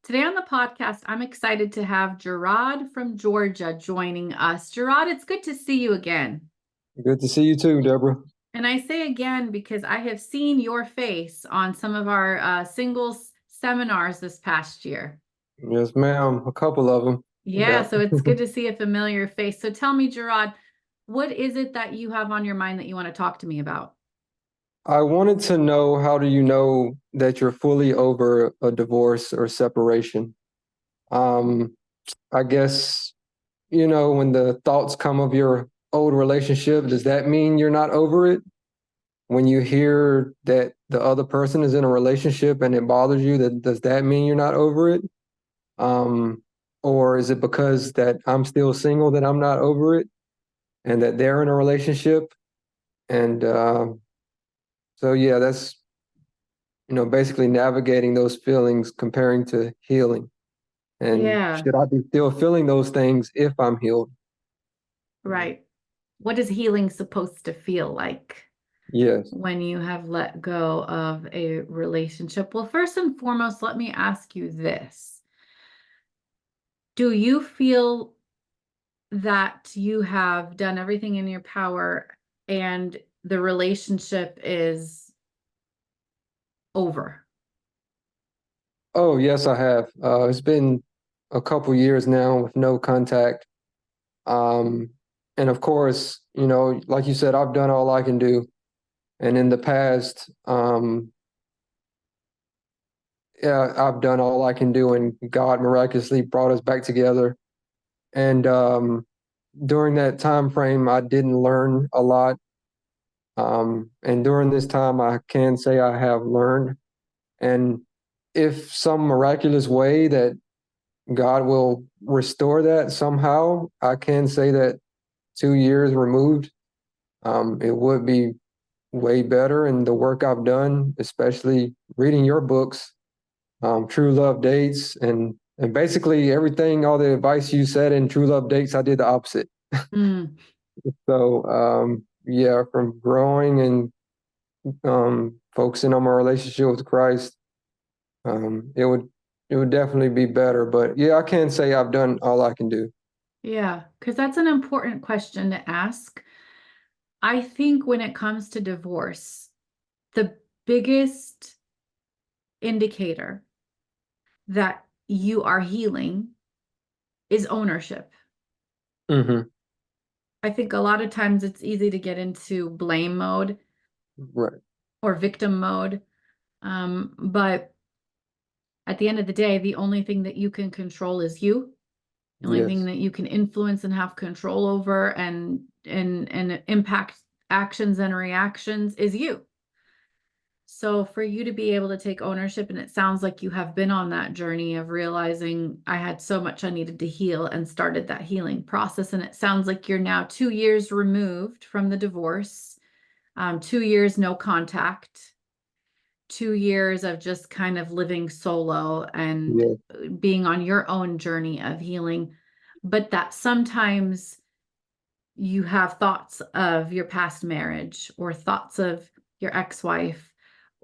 Today on the podcast, I'm excited to have Jerrod from Georgia joining us. Jerrod, it's good to see you again. Good to see you too, Deborah. And I say again because I have seen your face on some of our singles seminars this past year. Yes, ma'am. A couple of them. Yeah, Yeah. so it's good to see a familiar face. So tell me, Jerrod, what is it that you have on your mind that you want to talk to me about? I wanted to know, how do you know that you're fully over a divorce or separation? Um, I guess, when the thoughts come of your old relationship, does that mean you're not over it? When you hear that the other person is in a relationship and it bothers you, does that mean you're not over it? Um, or is it because that I'm still single that I'm not over it and that they're in a relationship? And so yeah, that's basically navigating those feelings, comparing to healing. And Yeah, should I be still feeling those things if I'm healed? right. What is healing supposed to feel like Yes. when you have let go of a relationship? Well, first and foremost, let me ask you this. Do you feel that you have done everything in your power and the relationship is over? Oh, yes, I have. It's been a couple years now with no contact. Um, and of course, like you said, I've done all I can do. And in the past, yeah, I've done all I can do, and God miraculously brought us back together. And during that time frame, I didn't learn a lot. And during this time, I can say I have learned. And if some miraculous way that God will restore that somehow, I can say that 2 years removed, it would be way better. And the work I've done, especially reading your books, True Love Dates, and basically everything, all the advice you said in True Love Dates, I did the opposite. Mm, So yeah, from growing and focusing on my relationship with Christ, it would definitely be better. But yeah, I can't say I've done all I can do. yeah, because that's an important question to ask. I think when it comes to divorce, the biggest indicator that you are healing is ownership. Hmm. I think a lot of times it's easy to get into blame mode Right. or victim mode. But at the end of the day, the only thing that you can control is you. The only thing Yes. that you can influence and have control over and impact actions and reactions is you. So for you to be able to take ownership, and it sounds like you have been on that journey of realizing I had so much I needed to heal and started that healing process. And it sounds like you're now 2 years removed from the divorce, 2 years no contact, 2 years of just kind of living solo and Yes. being on your own journey of healing. But that sometimes you have thoughts of your past marriage or thoughts of your ex-wife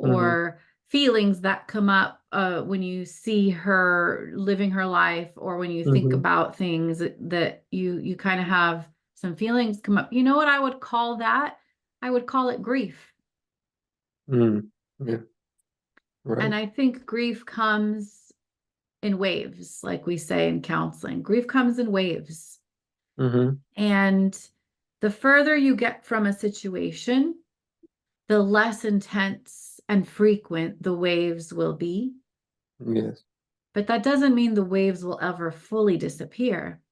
Hmm. or feelings that come up when you see her living her life or when you think Hmm. about things that you kind of have some feelings come up. You know what I would call that? I would call it grief. Mm. Yeah. And Right. I think grief comes in waves, like we say in counseling. Grief comes in waves. Hmm. And the further you get from a situation, the less intense and frequent the waves will be. Yes. But that doesn't mean the waves will ever fully disappear.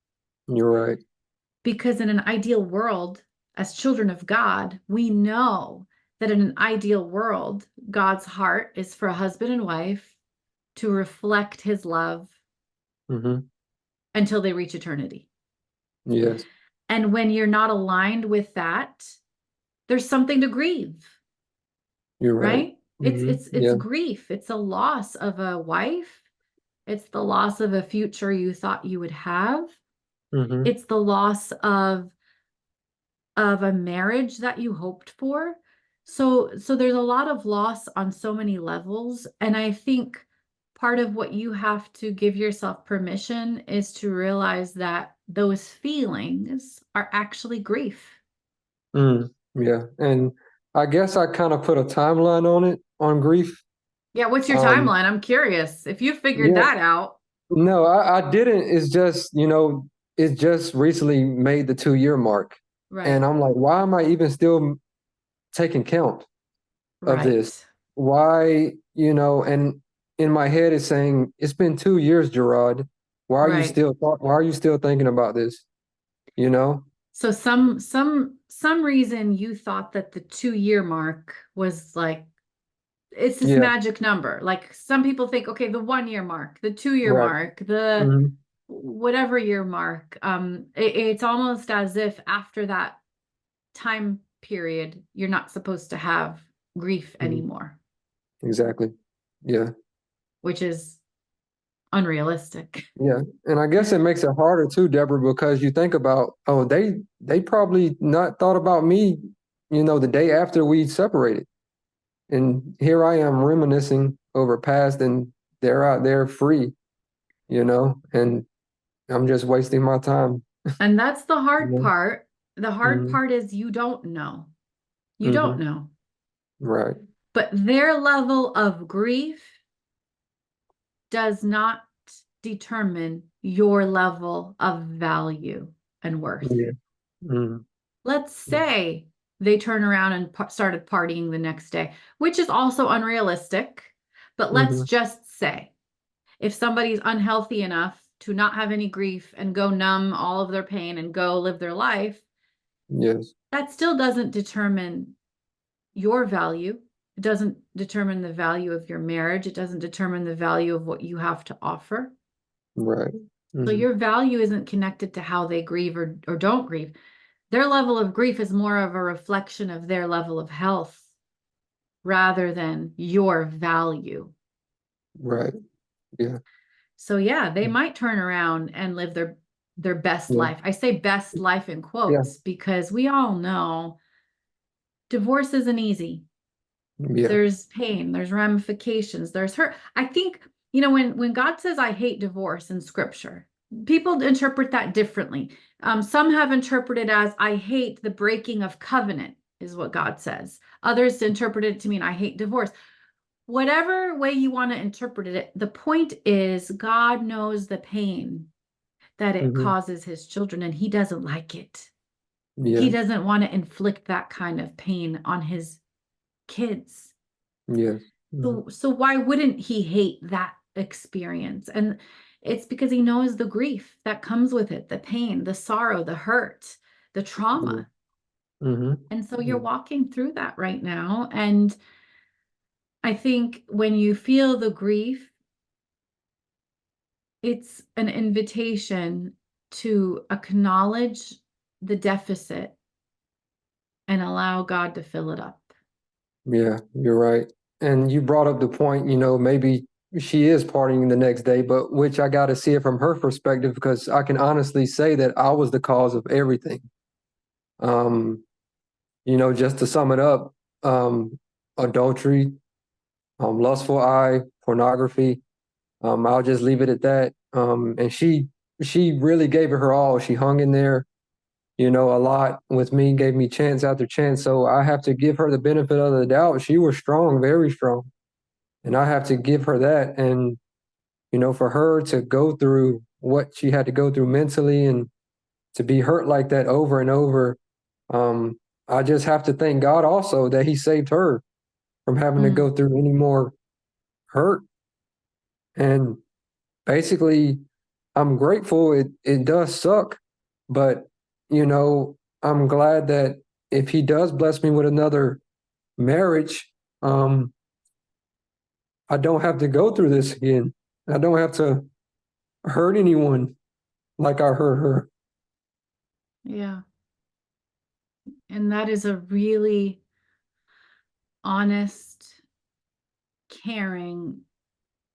You're right. Because in an ideal world, as children of God, we know that in an ideal world, God's heart is for a husband and wife to reflect his love Hmm. until they reach eternity. Yes. And when you're not aligned with that, there's something to grieve, You're right. right? It's Hmm. it's it's Yeah. grief. It's a loss of a wife. It's the loss of a future you thought you would have. Hmm. It's the loss of a marriage that you hoped for. So there's a lot of loss on so many levels, and I think part of what you have to give yourself permission is to realize that those feelings are actually grief. Yeah. And I guess I kind of put a timeline on it, on grief. Yeah, what's your Um, timeline? I'm curious. If you figured yeah, that out, no, I didn't. It's just, it just recently made the 2 year mark. And right, I'm like, why am I even still taking count of this? right, Why, and in my head it's saying, it's been 2 years, Jerrod. right. Why are you still thinking about this? You know? So some reason you thought that the 2 year mark was like it's this Yeah, magic number. Like some people think, okay, the 1 year mark, the 2 year right. mark, the Hmm. whatever year mark. It's almost as if after that time period, you're not supposed to have grief Hmm. anymore, Exactly. Yeah. which is unrealistic. Yeah. And I guess it makes it harder too, Deborah, because you think about, oh, they probably not thought about me, the day after we separated. And here I am reminiscing over past, and they're out there free, and I'm just wasting my time. And that's the You hard know? part. The hard Hmm. part is you don't know. You don't Hmm. know. Right. But their level of grief does not determine your level of value and worth. Yeah. Hmm. Let's say they turn around and started partying the next day, which is also unrealistic. But let's Hmm. just say if somebody's unhealthy enough to not have any grief and go numb all of their pain and go live their life, Yes. that still doesn't determine your value. It doesn't determine the value of your marriage. It doesn't determine the value of what you have to offer. Right. So Hmm. your value isn't connected to how they grieve or don't grieve. Their level of grief is more of a reflection of their level of health rather than your value. Right. Yeah. So yeah, they might turn around and live their best Yeah. life. I say best life in Yeah. quotes because we all know divorce isn't easy. Yeah. There's pain, there's ramifications, there's hurt. I think, when God says I hate divorce in scripture, people interpret that differently. Some have interpreted as I hate the breaking of covenant, is what God says. Others interpret it to mean I hate divorce. Whatever way you want to interpret it, the point is God knows the pain that it Hmm. causes his children, and he doesn't like it. He Yeah. doesn't want to inflict that kind of pain on his kids. Yes. Hmm. So why wouldn't he hate that experience? And it's because he knows the grief that comes with it, the pain, the sorrow, the hurt, the trauma. Hmm. And so you're walking through that right now. And I think when you feel the grief, it's an invitation to acknowledge the deficit and allow God to fill it up. Yeah, you're right. And you brought up the point, maybe she is partying the next day, but which I got to see it from her perspective because I can honestly say that I was the cause of everything. Um, just to sum it up, adultery, lustful eye, pornography. I'll just leave it at that. And she really gave it her all. She hung in there, a lot with me, gave me chance after chance. So I have to give her the benefit of the doubt. She was strong, very strong. And I have to give her that. And, for her to go through what she had to go through mentally and to be hurt like that over and over, um, I just have to thank God also that He saved her from having to Mm, go through any more hurt. And basically, I'm grateful. It does suck, but, I'm glad that if He does bless me with another marriage, um, I don't have to go through this again. I don't have to hurt anyone like I hurt her. yeah. And that is a really honest, caring,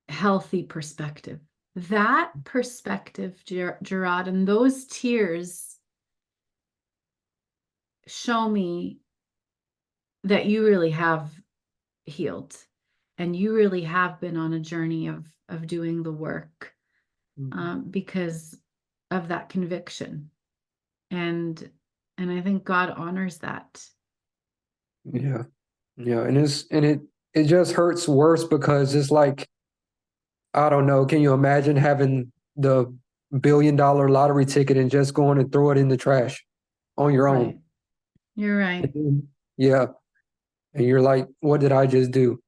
healthy perspective. That perspective, Jerrod, and those tears show me that you really have healed and you really have been on a journey of doing the work, Mhm. because of that conviction. And I think God honors that. Yeah. Yeah. And it just hurts worse because it's like, I don't know, can you imagine having the $1 billion lottery ticket and just going and throw it in the trash on your own? Right. You're right. Yeah. And you're like, what did I just do?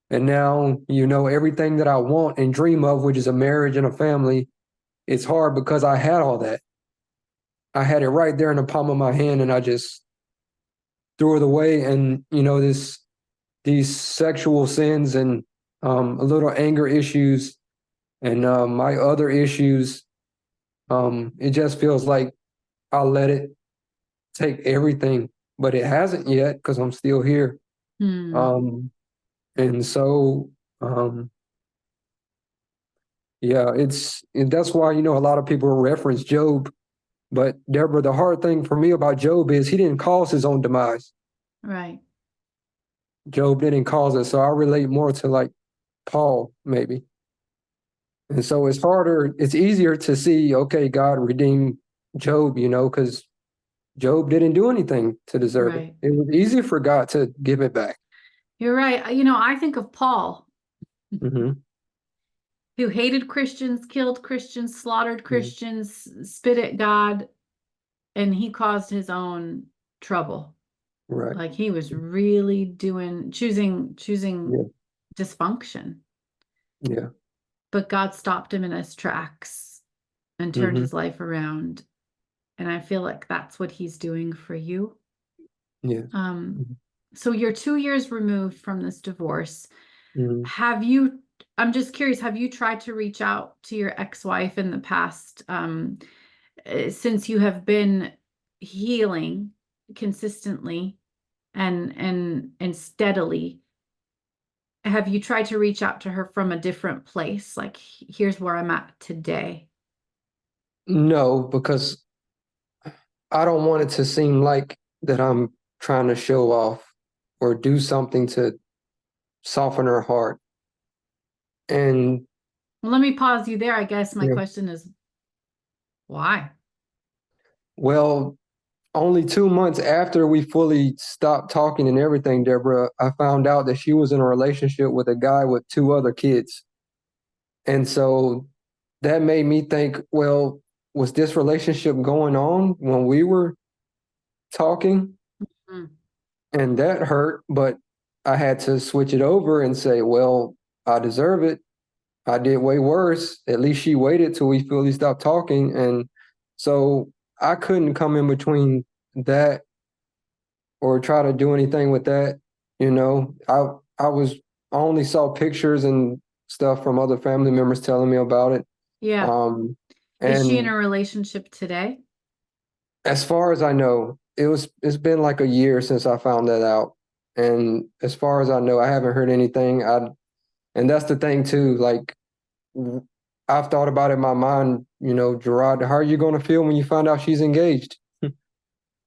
And now, everything that I want and dream of, which is a marriage and a family, it's hard because I had all that. I had it right there in the palm of my hand and I just threw it away. And, these sexual sins and a little anger issues and my other issues, it just feels like I let it take everything, but it hasn't yet because I'm still here. Hmm. Um, and so, um, yeah, that's why, a lot of people reference Job. But Deborah, the hard thing for me about Job is he didn't cause his own demise. Right. Job didn't cause it. So I relate more to like Paul, maybe. And so it's easier to see, okay, God redeemed Job, because Job didn't do anything to deserve it. Right. It was easy for God to give it back. You're right. I think of Paul, Hmm. who hated Christians, killed Christians, slaughtered Christians, spit at God, and he caused his own trouble. Right. Like he was really choosing Yeah. dysfunction. Yeah. But God stopped him in his tracks and turned Hmm. his life around. And I feel like that's what he's doing for you. Yeah. Um, so you're 2 years removed from this divorce. Hmm. Have you, I'm just curious, have you tried to reach out to your ex-wife in the past, since you have been healing consistently and steadily? Have you tried to reach out to her from a different place? Like, here's where I'm at today. No, because I don't want it to seem like that I'm trying to show off or do something to soften her heart. And Well, let me pause you there. I guess my yeah, question is why? well, only 2 months after we fully stopped talking and everything, Deborah, I found out that she was in a relationship with a guy with two other kids. And so that made me think, well, was this relationship going on when we were talking? Mm. And that hurt, but I had to switch it over and say, well, I deserve it. I did way worse. At least she waited till we fully stopped talking. And so I couldn't come in between that or try to do anything with that. I only saw pictures and stuff from other family members telling me about it. Yeah. Um, Is she in and a relationship today? as far as I know, it's been like a year since I found that out. And as far as I know, I haven't heard anything. And that's the thing too. Like I've thought about it in my mind, Jerrod, how are you going to feel when you find out she's engaged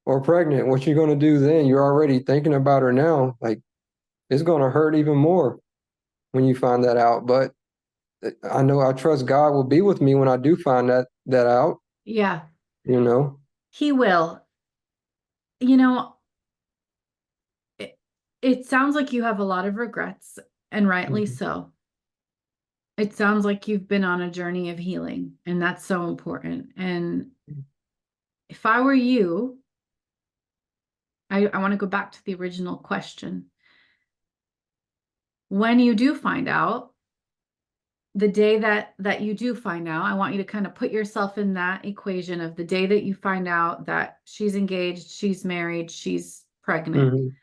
or pregnant? What you going to do then? You're already thinking about her now. Like it's going to hurt even more when you find that out. But I know I trust God will be with me when I do find that out, Yeah, you know. he will. You know, it, it sounds like you have a lot of regrets, and rightly Mhm. so. It sounds like you've been on a journey of healing, and that's so important. And if I were you, I want to go back to the original question. When you do find out, the day that you do find out, I want you to kind of put yourself in that equation of the day that you find out that she's engaged, she's married, she's pregnant. Mhm.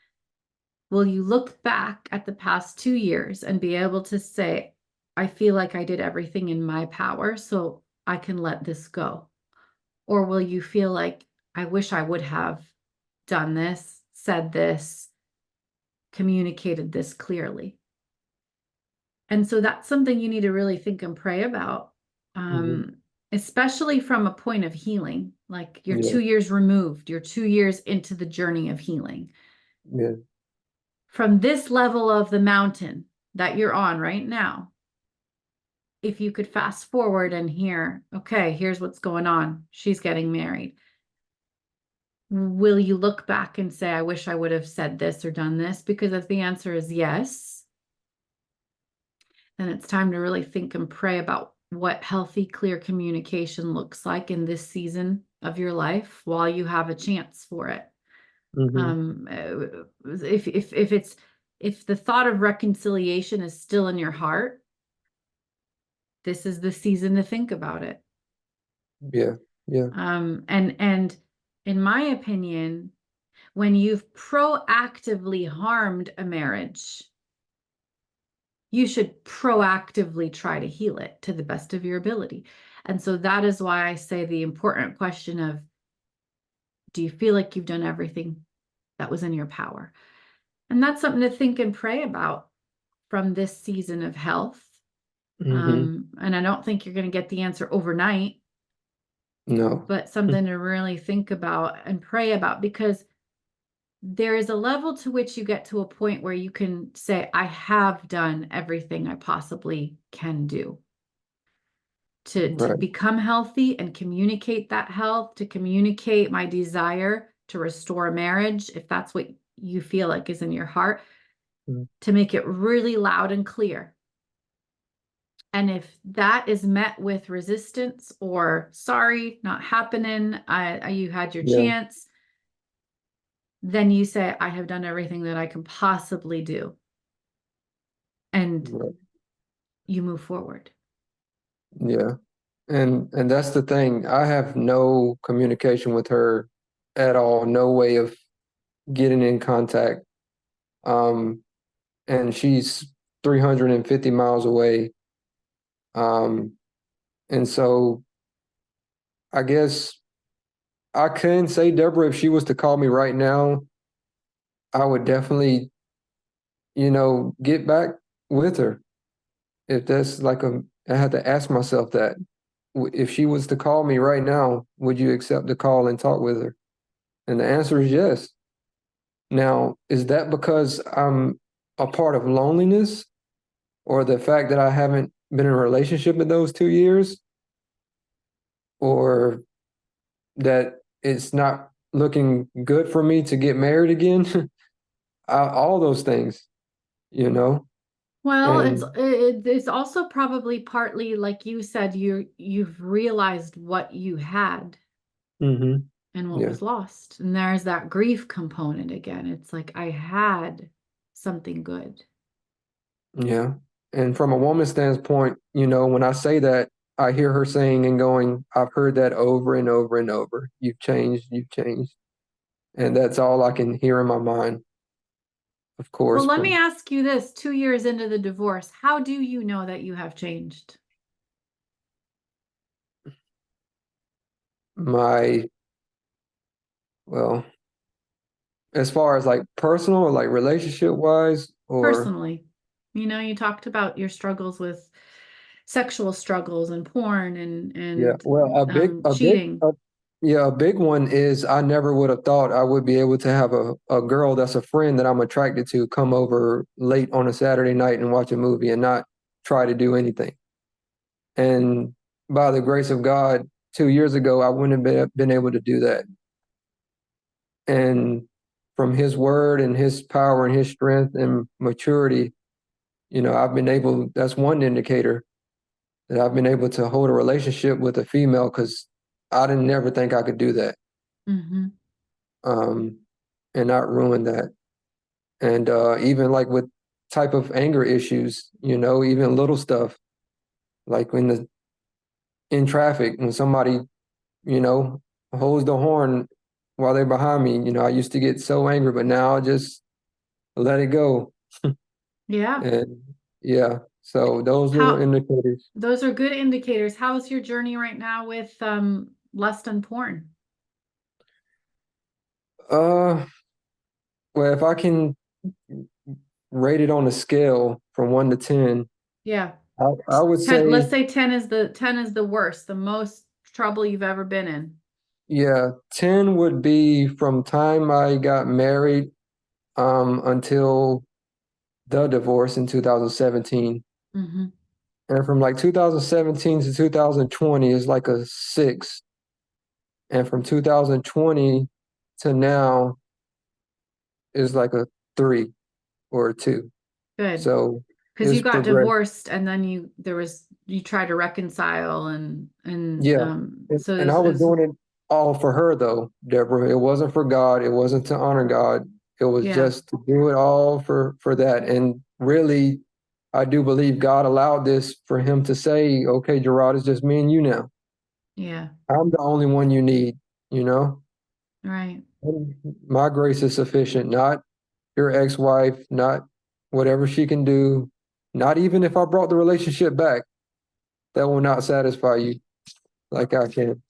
Will you look back at the past 2 years and be able to say, I feel like I did everything in my power, so I can let this go? Or will you feel like, I wish I would have done this, said this, communicated this clearly? And so that's something you need to really think and pray about, Mhm. especially from a point of healing. Like you're Yeah. 2 years removed, you're 2 years into the journey of healing. Yeah. From this level of the mountain, that you're on right now, if you could fast forward and hear, okay, here's what's going on. She's getting married. Will you look back and say, I wish I would have said this or done this? Because if the answer is yes, then it's time to really think and pray about what healthy, clear communication looks like in this season of your life while you have a chance for it. Mm-hmm. If the thought of reconciliation is still in your heart, this is the season to think about it. Yeah. Yeah. And in my opinion, when you've proactively harmed a marriage, you should proactively try to heal it to the best of your ability. And so that is why I say the important question of, do you feel like you've done everything that was in your power? And that's something to think and pray about from this season of health. Mm-hmm. And I don't think you're going to get the answer overnight, No. but something to really think about and pray about, because there is a level to which you get to a point where you can say, I have done everything I possibly can do to Right. become healthy and communicate that health, to communicate my desire to restore marriage, if that's what you feel like is in your heart, Mm. to make it really loud and clear. And if that is met with resistance or sorry, not happening, you had your Yeah. chance, then you say, I have done everything that I can possibly do. And Right. you move forward. Yeah. And that's the thing. I have no communication with her at all, no way of getting in contact. Um, and she's 350 miles away. Um, and so I guess I can say, Deborah, if she was to call me right now, I would definitely, get back with her. If that's like I had to ask myself that. If she was to call me right now, would you accept the call and talk with her? And the answer is yes. Now, is that because I'm a part of loneliness or the fact that I haven't been in a relationship in those 2 years or that it's not looking good for me to get married again? All those things, you know? Well, And it's also probably partly, like you said, you've realized what you had hmm and what yeah, was lost. And there's that grief component again. It's like I had something good. yeah. And from a woman's standpoint, when I say that, I hear her saying and going, I've heard that over and over and over. You've changed, you've changed. And that's all I can hear in my mind, of Well, course, let me from ask you this, 2 years into the divorce, how do you know that you have changed? my, well, as far as like personal or like relationship wise, or Personally? You talked about your struggles with sexual struggles and porn and yeah, well, cheating. yeah, a big one is I never would have thought I would be able to have a girl that's a friend that I'm attracted to come over late on a Saturday night and watch a movie and not try to do anything. And by the grace of God, 2 years ago, I wouldn't have been able to do that. And from his word and his power and his strength and maturity, I've been able, that's one indicator that I've been able to hold a relationship with a female because I didn't never think I could do that, Mm-hmm. um, and not ruin that. And even like with type of anger issues, even little stuff like in traffic when somebody, you know, holds the horn while they're behind me, I used to get so angry, but now I just let it go. Yeah. And yeah, so those little How indicators. Those are good indicators. How's your journey right now with lust and porn? Uh, well, if I can rate it on a scale from 1 to 10, Yeah. I would 10, let's say, say 10 is the worst, the most trouble you've ever been in. yeah, 10 would be from time I got married until the divorce in 2017. Mm-hmm. And from like 2017 to 2020 is like a 6. And from 2020 to now is like a 3 or a 2. Good. So Because you it's got progressed. divorced and then you tried to reconcile and Yeah. so And I was doing it all for her though, Deborah. It wasn't for God. It wasn't to honor God. It was yeah, just to do it all for that. And really, I do believe God allowed this for him to say, okay, Jerrod, it's just me and you now. yeah, I'm the only one you need, you know? right. My grace is sufficient, not your ex-wife, not whatever she can do, not even if I brought the relationship back, that will not satisfy you like I can.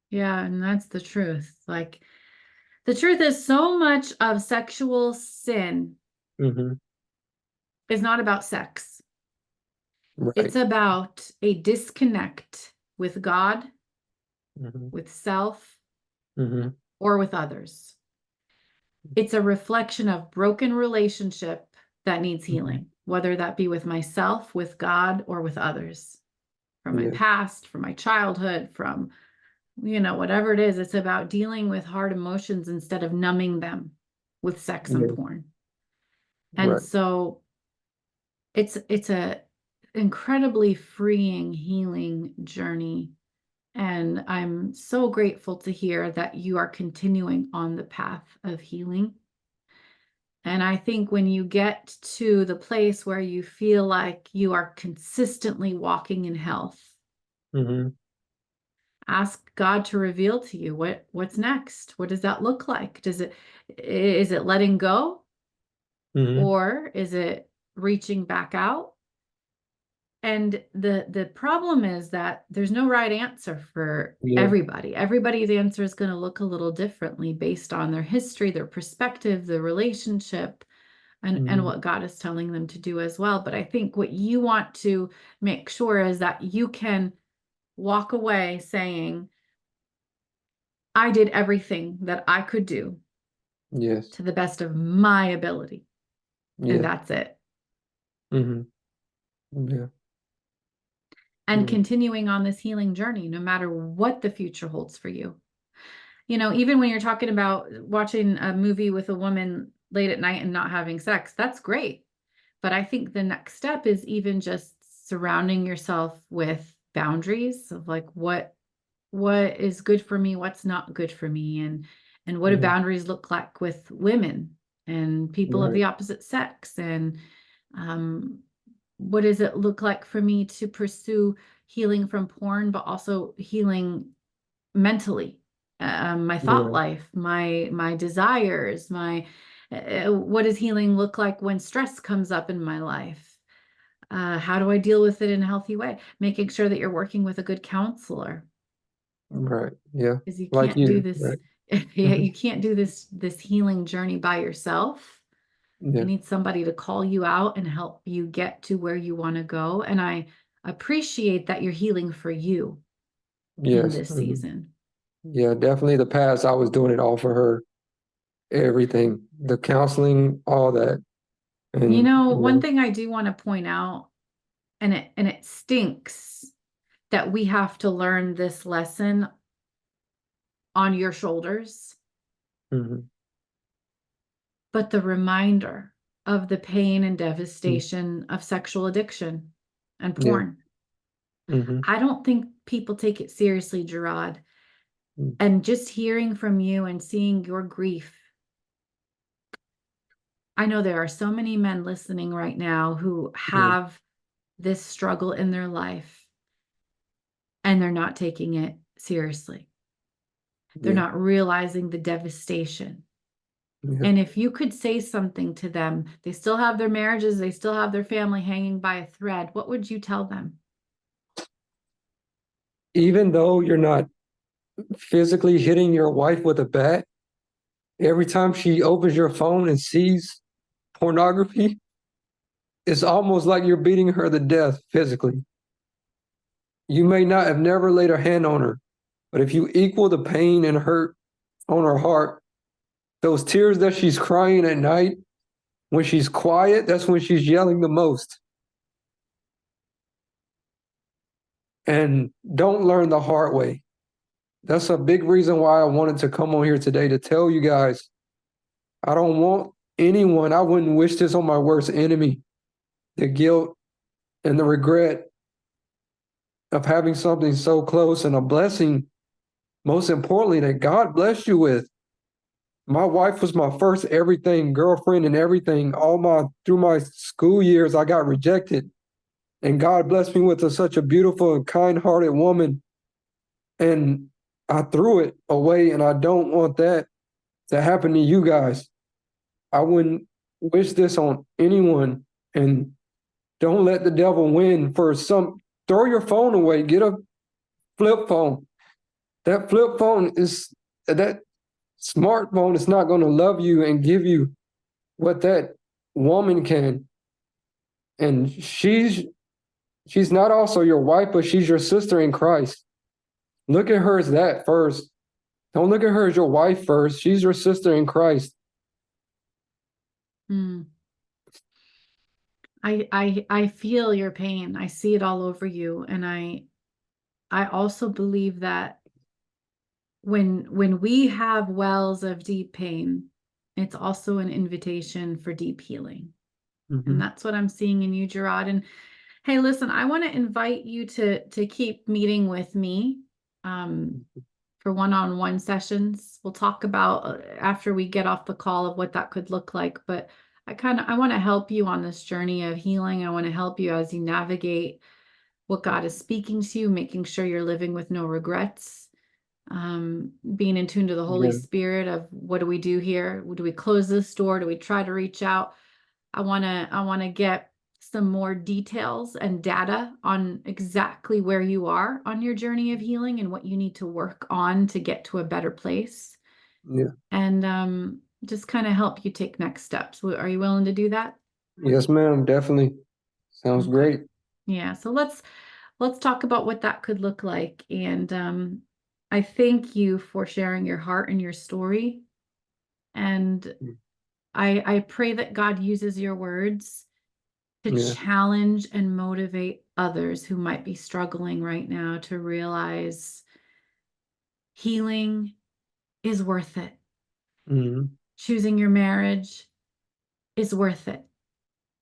Yeah, and that's the truth. Like the truth is so much of sexual sin Hmm. is not about sex. Right. It's about a disconnect with God, Hmm. with self, Hmm. or with others. It's a reflection of broken relationship that needs Hmm. healing, whether that be with myself, with God, or with others, from my Yeah. past, from my childhood, from, whatever it is. It's about dealing with hard emotions instead of numbing them with sex and Yeah. porn. And Right. so it's a incredibly freeing, healing journey. And I'm so grateful to hear that you are continuing on the path of healing. And I think when you get to the place where you feel like you are consistently walking in health, Hmm. ask God to reveal to you what's next. What does that look like? Is it letting go, Hmm. or is it reaching back out? And the problem is that there's no right answer for Yeah. everybody. Everybody's answer is going to look a little differently based on their history, their perspective, the relationship, and Hmm. what God is telling them to do as well. But I think what you want to make sure is that you can walk away saying, I did everything that I could do Yes. to the best of my ability, and Yeah. that's it. Hmm. Yeah. And Yeah. continuing on this healing journey, no matter what the future holds for you. Even when you're talking about watching a movie with a woman late at night and not having sex, that's great. But I think the next step is even just surrounding yourself with boundaries of like what is good for me, what's not good for me, and what do Yeah. boundaries look like with women and people of Right. the opposite sex, and um, what does it look like for me to pursue healing from porn, but also healing mentally, my thought Yeah. life, my desires, my what does healing look like when stress comes up in my life? How do I deal with it in a healthy way? Making sure that you're working with a good counselor, Right. Yeah. because you Like can't do you. this. Right. Yeah, Hmm. you can't do this healing journey by yourself. You Yeah. need somebody to call you out and help you get to where you want to go. And I appreciate that you're healing for you in Yes. this Hmm. season. Yeah. Definitely the past, I was doing it all for her. Everything, the counseling, all that. And, One thing I do want to point out, and it stinks that we have to learn this lesson on your shoulders, mhm, but the reminder of the pain and mm, devastation of sexual addiction and yeah. porn. Hmm. I don't think people take it seriously, Jerrod. Mm, And just hearing from you and seeing your grief, I know there are so many men listening right now who yeah. have this struggle in their life and they're not taking it seriously. They're Yeah. not realizing the devastation. Yeah. And if you could say something to them, they still have their marriages, they still have their family hanging by a thread, what would you tell them? Even though you're not physically hitting your wife with a bat, every time she opens your phone and sees pornography, it's almost like you're beating her to death physically. You may not have never laid a hand on her, but if you equal the pain and hurt on her heart, those tears that she's crying at night, When she's quiet, that's when she's yelling the most. And don't learn the hard way. That's a big reason why I wanted to come on here today to tell you guys, I don't want anyone, I wouldn't wish this on my worst enemy, the guilt and the regret of having something so close and a blessing, most importantly, that God blessed you with. My wife was my first everything, girlfriend and everything. Through my school years, I got rejected. And God blessed me with such a beautiful and kind-hearted woman. And I threw it away, and I don't want that to happen to you guys. I wouldn't wish this on anyone. And don't let the devil win for some. Throw your phone away. Get a flip phone. That flip phone that smartphone is not going to love you and give you what that woman can. And she's not also your wife, but she's your sister in Christ. Look at her as that first. Don't look at her as your wife first. She's your sister in Christ. I feel your pain. I see it all over you. And I also believe that when we have wells of deep pain, it's also an invitation for deep healing. And that's what I'm seeing in you, Jerrod. And hey, listen, I want to invite you to keep meeting with me for one-on-one sessions. We'll talk about after we get off the call of what that could look like. But I want to help you on this journey of healing. I want to help you as you navigate what God is speaking to you, making sure you're living with no regrets, being in tune to the Holy Spirit of what do we do here? Do we close this door? Do we try to reach out? I want to get some more details and data on exactly where you are on your journey of healing and what you need to work on to get to a better place. Yeah. And just kind of help you take next steps. Are you willing to do that? Yes, ma'am. Definitely. Sounds great. Yeah. So let's talk about what that could look like. And I thank you for sharing your heart and your story. And I pray that God uses your words to challenge and motivate others who might be struggling right now to realize healing is worth it. Choosing your marriage is worth it.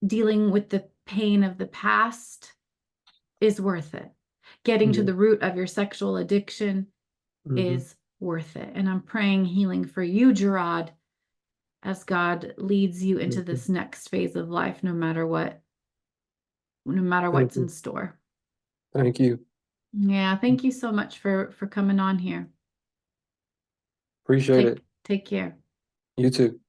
Dealing with the pain of the past is worth it. Getting to the root of your sexual addiction is worth it. And I'm praying healing for you, Jerrod, as God leads you into this next phase of life, no matter what's in store. Thank you. Yeah, thank you so much for coming on here. Appreciate it. Take care. You too.